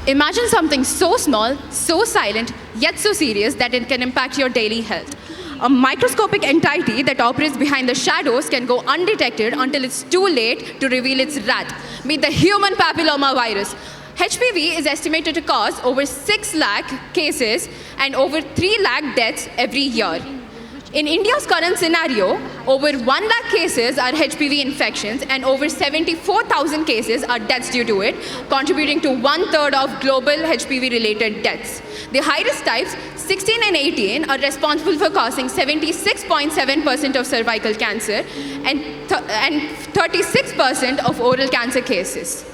Imagine something so small, so silent, yet so serious that it can impact your daily health. A microscopic entity that operates behind the shadows can go undetected until it's too late to reveal its wrath. Meet the human papilloma virus. HPV is estimated to cause over 6 lakh cases and over 3 lakh deaths every year. In India's current scenario, over 1 lakh cases are HPV infections and over 74,000 cases are deaths due to it, contributing to 1/3 of global HPV-related deaths. The high-risk types, 16 and 18, are responsible for causing 76.7% of cervical cancer and 36% of oral cancer cases.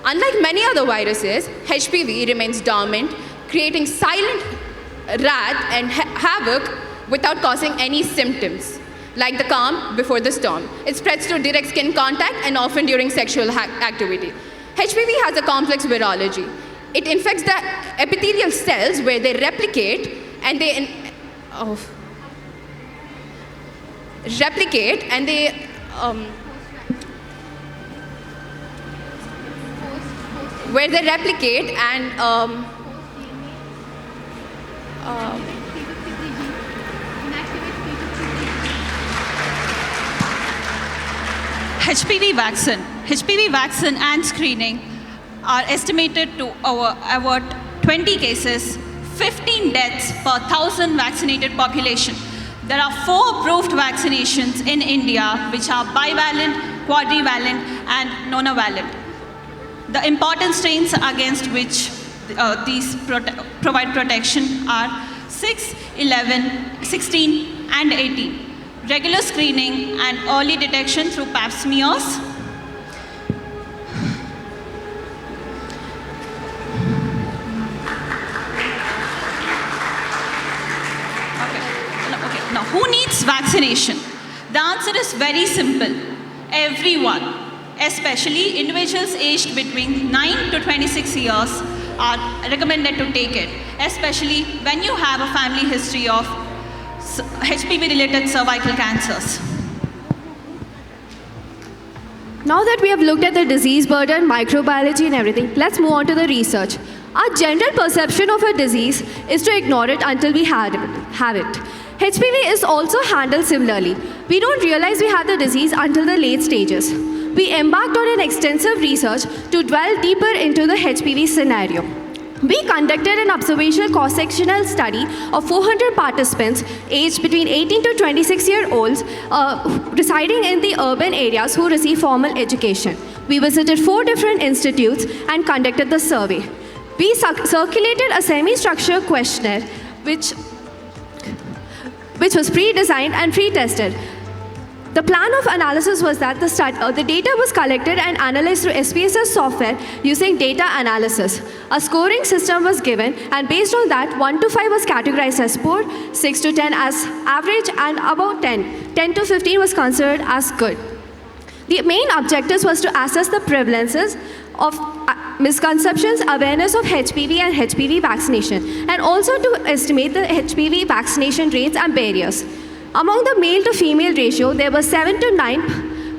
Unlike many other viruses, HPV remains dormant, creating silent wrath and havoc without causing any symptoms, like the calm before the storm. It spreads through direct skin contact and often during sexual activity. HPV has a complex virology. It infects the epithelial cells where they replicate and they HPV vaccine and screening are estimated to avert 20 cases, 15 deaths per 1,000 vaccinated population. There are 4 approved vaccinations in India, which are bivalent, quadrivalent, and nonavalent. The important strains against which these provide protection are 6, 11, 16, and 18. Regular screening and early detection through pap smears. Now, who needs vaccination? The answer is very simple. Everyone, especially individuals aged between 9 to 26 years, are recommended to take it, especially when you have a family history of HPV-related cervical cancers. Now that we have looked at the disease burden, microbiology and everything, let's move on to the research. Our general perception of a disease is to ignore it until we have it. HPV is also handled similarly. We don't realize we have the disease until the late stages. We embarked on an extensive research to delve deeper into the HPV scenario. We conducted an observational cross-sectional study of 400 participants aged between 18 to 26-year-olds residing in the urban areas who receive formal education. We visited 4 different institutes and conducted the survey. We circulated a semi-structured questionnaire which was pre-designed and pre-tested. The plan of analysis was that the data was collected and analyzed through SPSS software using data analysis. A scoring system was given, and based on that, 1 to 5 was categorized as poor, 6 to 10 as average, and about 10 to 15 was considered as good. The main objectives was to assess the prevalences of misconceptions, awareness of HPV and HPV vaccination, and also to estimate the HPV vaccination rates and barriers. Among the male to female ratio, there was 7 to 9,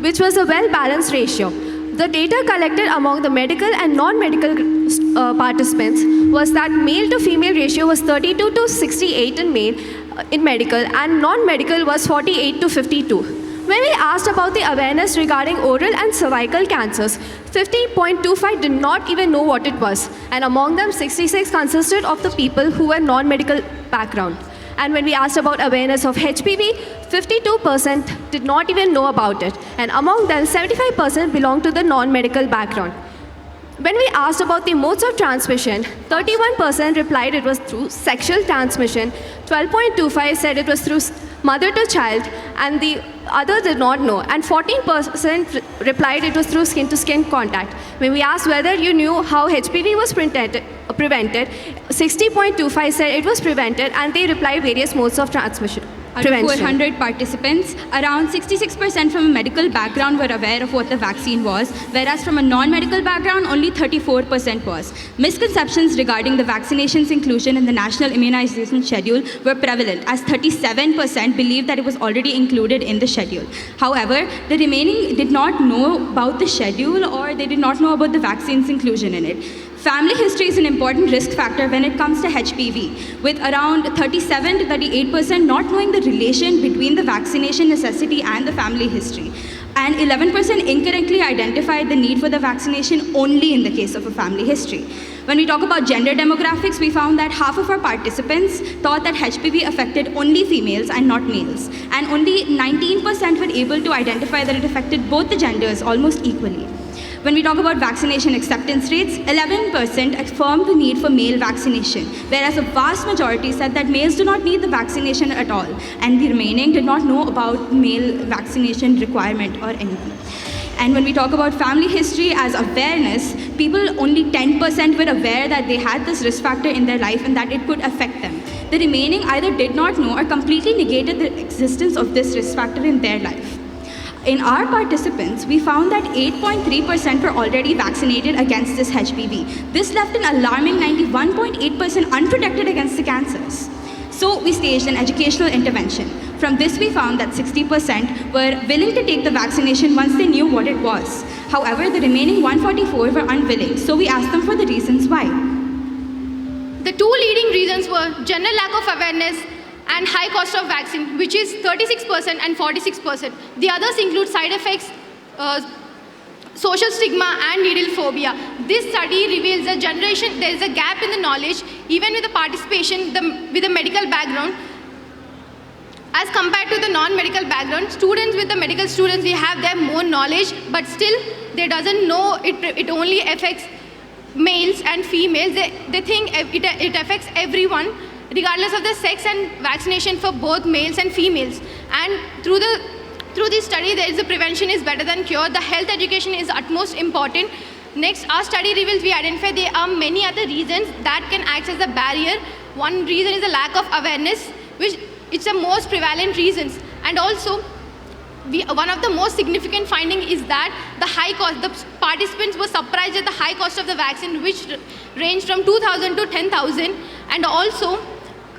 which was a well-balanced ratio. The data collected among the medical and non-medical participants was that male to female ratio was 32 to 68 in medical, and non-medical was 48 to 52. When we asked about the awareness regarding oral and cervical cancers, 50.25 did not even know what it was, and among them, 66 consisted of the people who were non-medical background. And when we asked about awareness of HPV, 52% did not even know about it, and among them, 75% belonged to the non-medical background. When we asked about the modes of transmission, 31% replied it was through sexual transmission, 12.25 said it was through mother to child, and the others did not know, and 14% replied it was through skin-to-skin contact. When we asked whether you knew how HPV was prevented, 60.25 said it was prevented, and they replied various modes of transmission. Out of 400 participants, around 66% from a medical background were aware of what the vaccine was, whereas from a non-medical background, only 34% was. Misconceptions regarding the vaccination's inclusion in the National Immunization Schedule were prevalent, as 37% believed that it was already included in the schedule. However, the remaining did not know about the schedule, or they did not know about the vaccine's inclusion in it. Family history is an important risk factor when it comes to HPV, with around 37 to 38% not knowing the relation between the vaccination necessity and the family history. And 11% incorrectly identified the need for the vaccination only in the case of a family history. When we talk about gender demographics, we found that half of our participants thought that HPV affected only females and not males. And only 19% were able to identify that it affected both the genders almost equally. When we talk about vaccination acceptance rates, 11% affirmed the need for male vaccination, whereas a vast majority said that males do not need the vaccination at all, and the remaining did not know about male vaccination requirement or anything. And when we talk about family history as awareness, people only 10% were aware that they had this risk factor in their life and that it could affect them. The remaining either did not know or completely negated the existence of this risk factor in their life. In our participants, we found that 8.3% were already vaccinated against this HPV. This left an alarming 91.8% unprotected against the cancers. So we staged an educational intervention. From this, we found that 60% were willing to take the vaccination once they knew what it was. However, the remaining 144 were unwilling, so we asked them for the reasons why. The two leading reasons were general lack of awareness and high cost of vaccine, which is 36% and 46%. The others include side effects, social stigma, and needle phobia. This study reveals that there is a gap in the knowledge, even with the participation with a medical background. As compared to the non-medical background, students with the medical students, we have their more knowledge, but still they doesn't know it only affects males and females. They think it affects everyone, regardless of the sex, and vaccination for both males and females. And through this study, there is a prevention is better than cure. The health education is utmost important. Next, our study reveals we identify there are many other reasons that can act as a barrier. One reason is the lack of awareness, which it's the most prevalent reasons. And also, one of the most significant finding is that the high cost, the participants were surprised at the high cost of the vaccine, which ranged from 2,000 to 10,000. And also,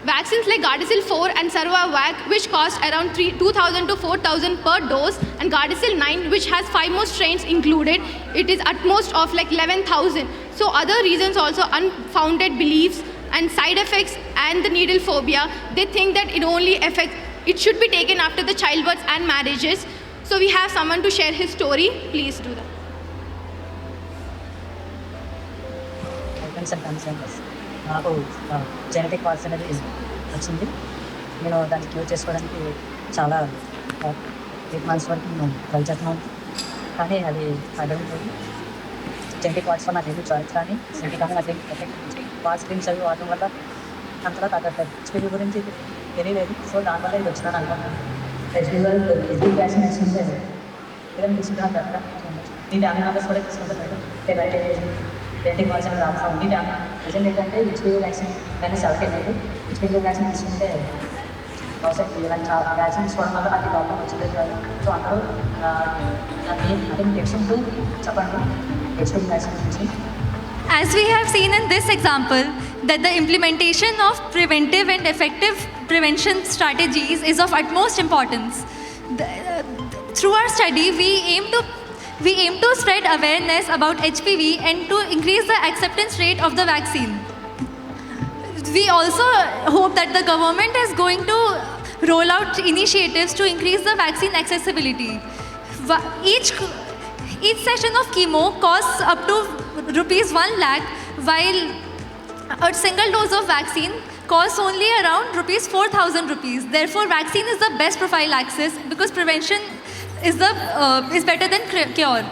vaccines like Gardasil 4 and Servavac, which cost around 2,000 to 4,000 per dose, and Gardasil 9, which has 5 more strains included, it is at most of like 11,000. So other reasons also, unfounded beliefs and side effects and the needle phobia, they think that it should be taken after the childbirths and marriages. So we have someone to share his story. Please do that. నాకు genetic parts అనేది వచ్చింది. నేను దాన్ని cure చేసుకోవడానికి చాలా 8 months వరకు నేను try చేస్తున్నాను, కానీ అది అడగలేదు. జెనెటిక్ పార్ట్స్లో నాకు ఏమి చాయిస్ కానీ కానీ నాకు ఎఫెక్ట్ పార్ట్స్ క్రీమ్స్ అవి వాడడం వల్ల అంతలా తగ్గట్లేదు. హెచ్పీవీ గురించి తెలియలేదు, సో దానివల్ల ఇది వచ్చిందని అనుకుంటున్నాను. హెచ్పీవీ వ్యాక్సిన్ తీసుకుంటే ఏదైనా తీసుకుంటాను కదా, ఈ ఫ్యామిలీ మెంబర్స్ కూడా తీసుకుంటారు. జెనెటిక్ పార్ట్స్ అనేది రాస్తా ఉంది. ప్రజెంట్ ఏంటంటే హెచ్పీవీ వ్యాక్సిన్ కానీ సెలెక్ట్ అయ్యారు. హెచ్పీవీ వ్యాక్సిన్ తీసుకుంటే ఇలాంటి వ్యాక్సిన్ తీసుకోవడం వల్ల నాకు ప్రాబ్లం వచ్చింది కాదు. సో అందరూ అంటే మీకు ఎక్స్టెంట్ చెప్పండి హెచ్పీవీ వ్యాక్సిన్ గురించి. As we have seen in this example, that the implementation of preventive and effective prevention strategies is of utmost importance. Through our study, we aim to spread awareness about HPV and to increase the acceptance rate of the vaccine. We also hope that the government is going to roll out initiatives to increase the vaccine accessibility. Each session of chemo costs up to rupees 1 lakh, while a single dose of vaccine costs only around rupees 4,000 rupees. Therefore, vaccine is the best prophylaxis because prevention is better than cure.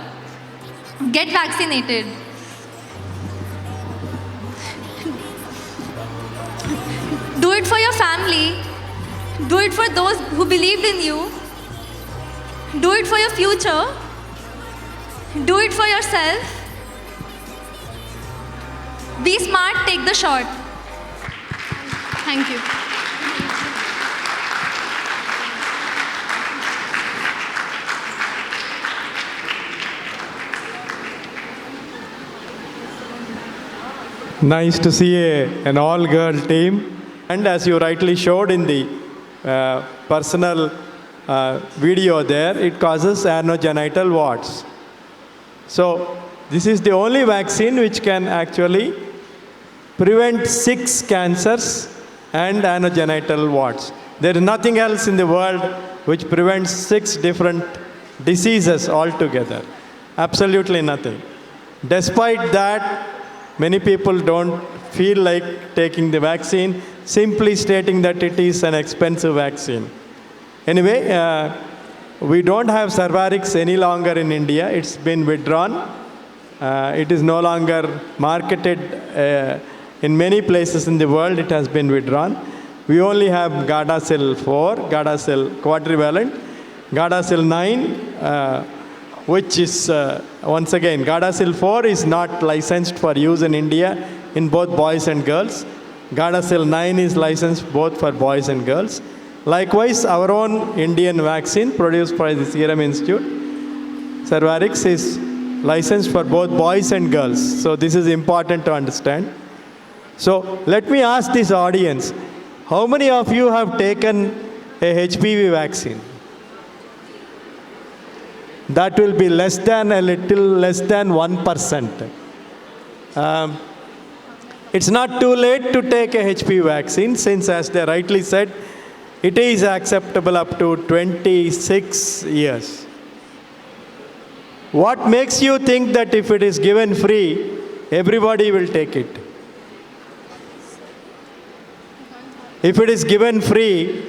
Get vaccinated. Do it for your family. Do it for those who believed in you. Do it for your future. Do it for yourself. Be smart, take the shot. Thank you. Nice to see an all-girl team. And as you rightly showed in the personal video there, it causes anogenital warts. So This is the only vaccine which can actually prevent 6 cancers and anogenital warts. There is nothing else in the world which prevents 6 different diseases altogether. Absolutely nothing. Despite that, many people don't feel like taking the vaccine, simply stating that it is an expensive vaccine. Anyway, we don't have Cervarix any longer in India. It's been withdrawn. It is no longer marketed in many places in the world. It has been withdrawn. We only have Gardasil 4, Gardasil quadrivalent, Gardasil 9, which is, once again, Gardasil 4 is not licensed for use in India in both boys and girls. Gardasil 9 is licensed both for boys and girls. Likewise, our own Indian vaccine produced by the Serum Institute, Cervarix, is licensed for both boys and girls. So this is important to understand. So let me ask this audience, how many of you have taken a HPV vaccine? That will be a little less than 1%. It's not too late to take a HPV vaccine, since, as they rightly said, it is acceptable up to 26 years. What makes you think that if it is given free, everybody will take it? If it is given free,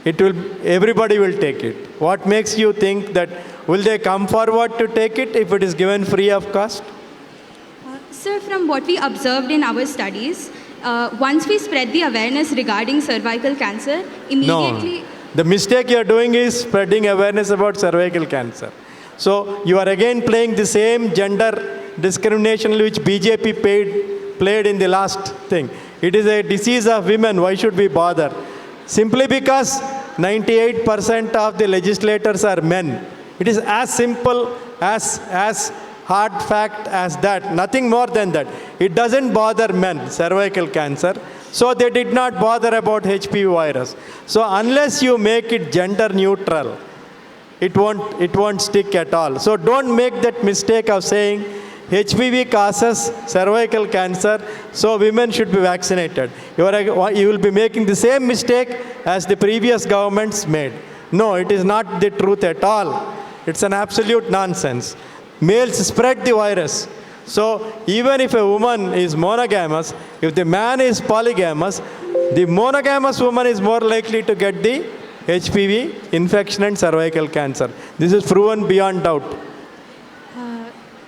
everybody will take it. What makes you think that will they come forward to take it if it is given free of cost? Sir, from what we observed in our studies, once we spread the awareness regarding cervical cancer, immediately... No. The mistake you are doing is spreading awareness about cervical cancer. So you are again playing the same gender discrimination which BJP played in the last thing. It is a disease of women. Why should we bother? Simply because 98% of the legislators are men. It is as simple, as hard fact as that. Nothing more than that. It doesn't bother men, cervical cancer. So they did not bother about HPV virus. So unless you make it gender neutral, it won't stick at all. So don't make that mistake of saying HPV causes cervical cancer, so women should be vaccinated. You will be making the same mistake as the previous governments made. No, it is not the truth at all. It's an absolute nonsense. Males spread the virus. So even if a woman is monogamous, if the man is polygamous, the monogamous woman is more likely to get the HPV infection and cervical cancer. This is proven beyond doubt.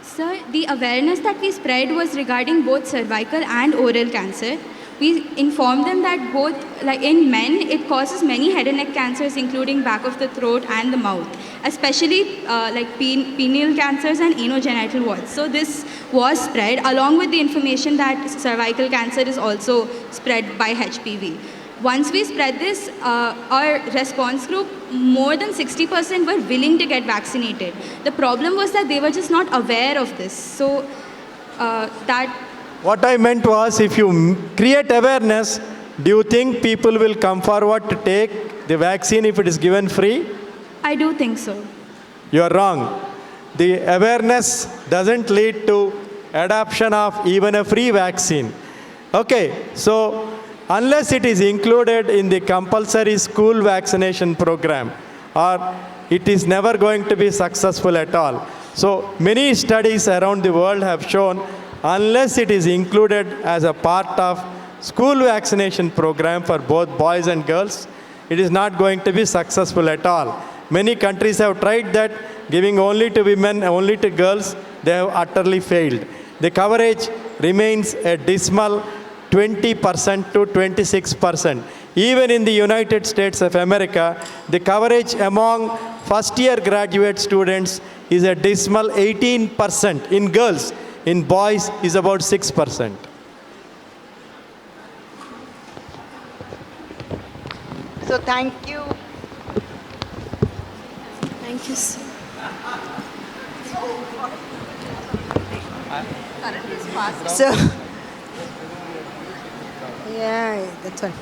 Sir, the awareness that we spread was regarding both cervical and oral cancer. We informed them that both, like in men, it causes many head and neck cancers, including back of the throat and the mouth, especially like pineal cancers and anogenital warts. So this was spread along with the information that cervical cancer is also spread by HPV. Once we spread this, our response group, more than 60% were willing to get vaccinated. The problem was that they were just not aware of this. So What I meant was, if you create awareness, do you think people will come forward to take the vaccine if it is given free? I do think so. You are wrong. The awareness doesn't lead to adoption of even a free vaccine. Okay, so unless it is included in the compulsory school vaccination program, or it is never going to be successful at all. So many studies around the world have shown, unless it is included as a part of school vaccination program for both boys and girls, it is not going to be successful at all. Many countries have tried that, giving only to women, only to girls. They have utterly failed. The coverage remains a dismal 20% to 26%. Even in the United States of America, the coverage among first-year graduate students is a dismal 18% in girls. In boys is about 6%. So thank you. Thank you, sir. So, yeah, that's one.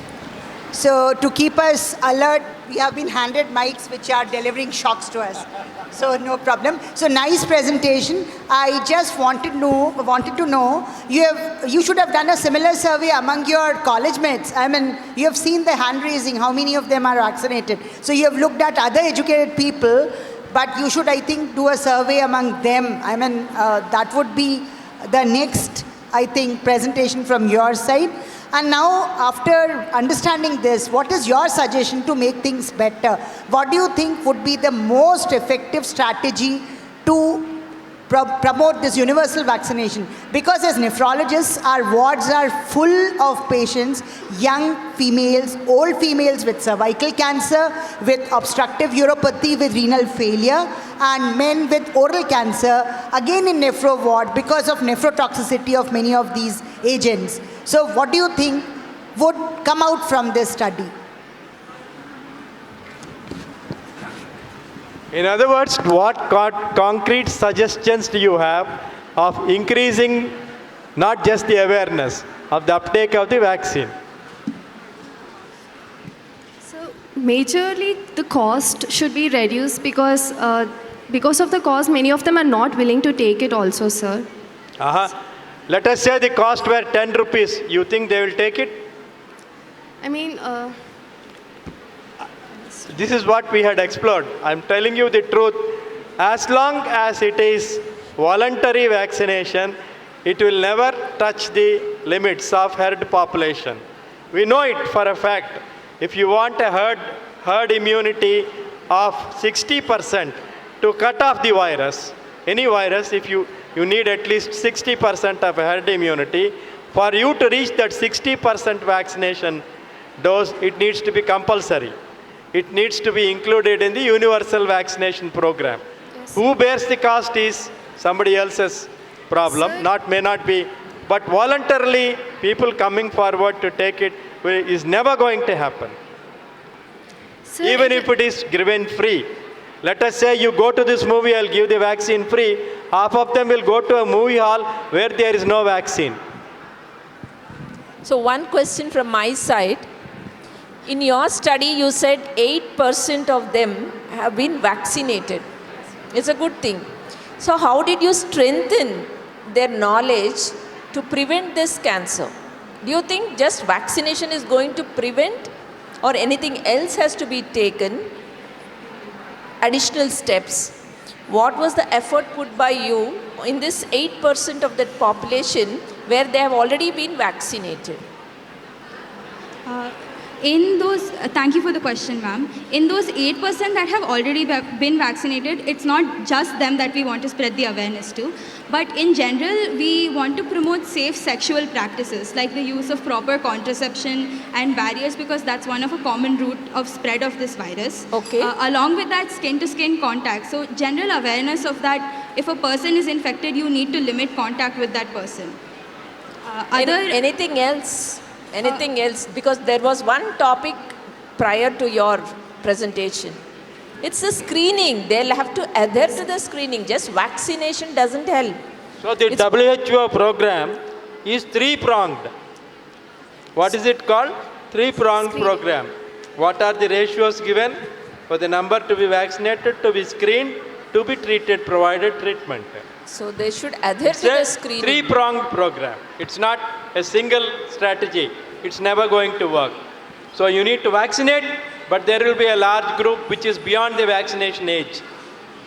So to keep us alert we have been handed mics which are delivering shocks to us. So no problem. So nice presentation. I just wanted to know, you should have done a similar survey among your college mates. I mean, you have seen the hand raising, how many of them are vaccinated. So you have looked at other educated people, but you should, I think, do a survey among them. I mean, that would be the next, I think, presentation from your side. And now, after understanding this, what is your suggestion to make things better? What do you think would be the most effective strategy to promote this universal vaccination? Because as nephrologists, our wards are full of patients, young females, old females with cervical cancer, with obstructive uropathy, with renal failure, and men with oral cancer, again in nephro ward because of nephrotoxicity of many of these agents. So what do you think would come out from this study? In other words, what concrete suggestions do you have of increasing not just the awareness of the uptake of the vaccine? So majorly the cost should be reduced because of the cost, many of them are not willing to take it also, sir. Let us say the cost were 10 rupees. You think they will take it? I mean, this is what we had explored. I'm telling you the truth. As long as it is voluntary vaccination, it will never touch the limits of herd population. We know it for a fact. If you want a herd immunity of 60% to cut off the virus, any virus, if you need at least 60% of herd immunity. For you to reach that 60% vaccination dose, it needs to be compulsory. It needs to be included in the universal vaccination program. Yes. Who bears the cost is somebody else's problem, may not be. But voluntarily, people coming forward to take it is never going to happen. Sir, even if it is given free. Let us say you go to this movie, I'll give the vaccine free. Half of them will go to a movie hall where there is no vaccine. So one question from my side. In your study, you said 8% of them have been vaccinated. It's a good thing. So how did you strengthen their knowledge to prevent this cancer? Do you think just vaccination is going to prevent, or anything else has to be taken? Additional steps. What was the effort put by you in this 8% of that population where they have already been vaccinated? Thank you for the question, ma'am. In those 8% that have already been vaccinated, it's not just them that we want to spread the awareness to, but in general, we want to promote safe sexual practices like the use of proper contraception and barriers, because that's one of a common route of spread of this virus. Okay. Along with that, skin-to-skin contact. So general awareness of that, if a person is infected, you need to limit contact with that person. Anything else? Anything else? Because there was one topic prior to your presentation. It's the screening. They'll have to adhere to the screening. Just vaccination doesn't help. So the WHO program is three-pronged. What is it called? Three-pronged program. What are the ratios given for the number to be vaccinated, to be screened, to be treated, provided treatment? So they should adhere to the screening. Three-pronged program. It's not a single strategy. It's never going to work. So you need to vaccinate, but there will be a large group which is beyond the vaccination age.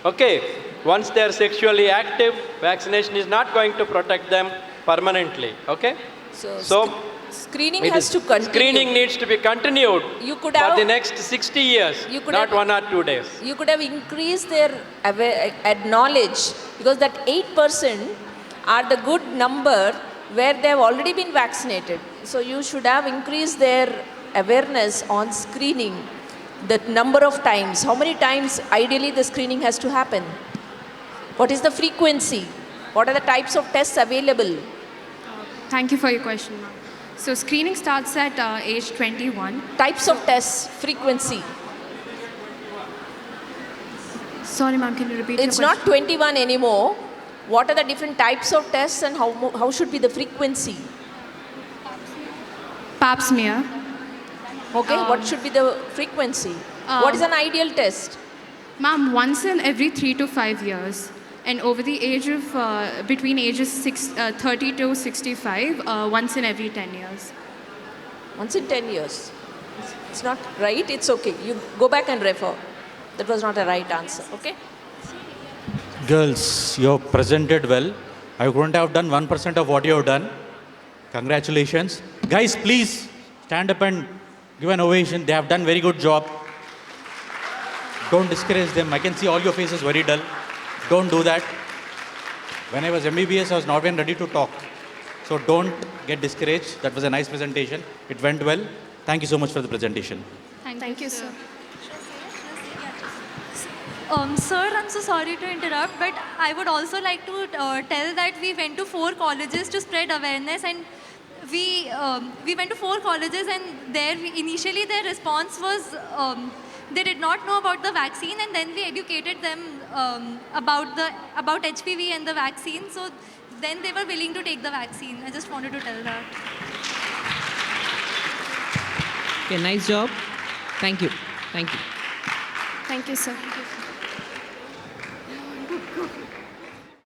Okay, once they are sexually active, vaccination is not going to protect them permanently. Okay? So screening has to continue. Screening needs to be continued for the next 60 years, not 1 or 2 days. You could have increased their knowledge, because that 8% are the good number where they have already been vaccinated. So you should have increased their awareness on screening, the number of times. How many times ideally the screening has to happen? What is the frequency? What are the types of tests available? Thank you for your question, ma'am. So screening starts at age 21. Types of tests, frequency. Sorry, ma'am, can you repeat It's your not question? 21 anymore. What are the different types of tests and how should be the frequency? Pap smear. Okay, what should be the frequency? What is an ideal test? Ma'am, once in every 3 to 5 years. And over the age of, between ages 30 to 65, once in every 10 years. Once in 10 years. It's not right, it's okay. You go back and refer. That was not a right answer, okay? Girls, you have presented well. I couldn't have done 1% of what you have done. Congratulations. Guys, please stand up and give an ovation. They have done very good job. Don't discourage them. I can see all your faces very dull. Don't do that. When I was MBBS, I was not even ready to talk. So don't get discouraged. That was a nice presentation. It went well. Thank you so much for the presentation. Thank you, sir. Sir, I'm so sorry to interrupt, but I would also like to tell that we went to 4 colleges to spread awareness, and we went to 4 colleges, and there initially their response was they did not know about the vaccine, and then we educated them about HPV and the vaccine. So then they were willing to take the vaccine. I just wanted to tell that. Okay, nice job. Thank you. Thank you. Thank you, sir.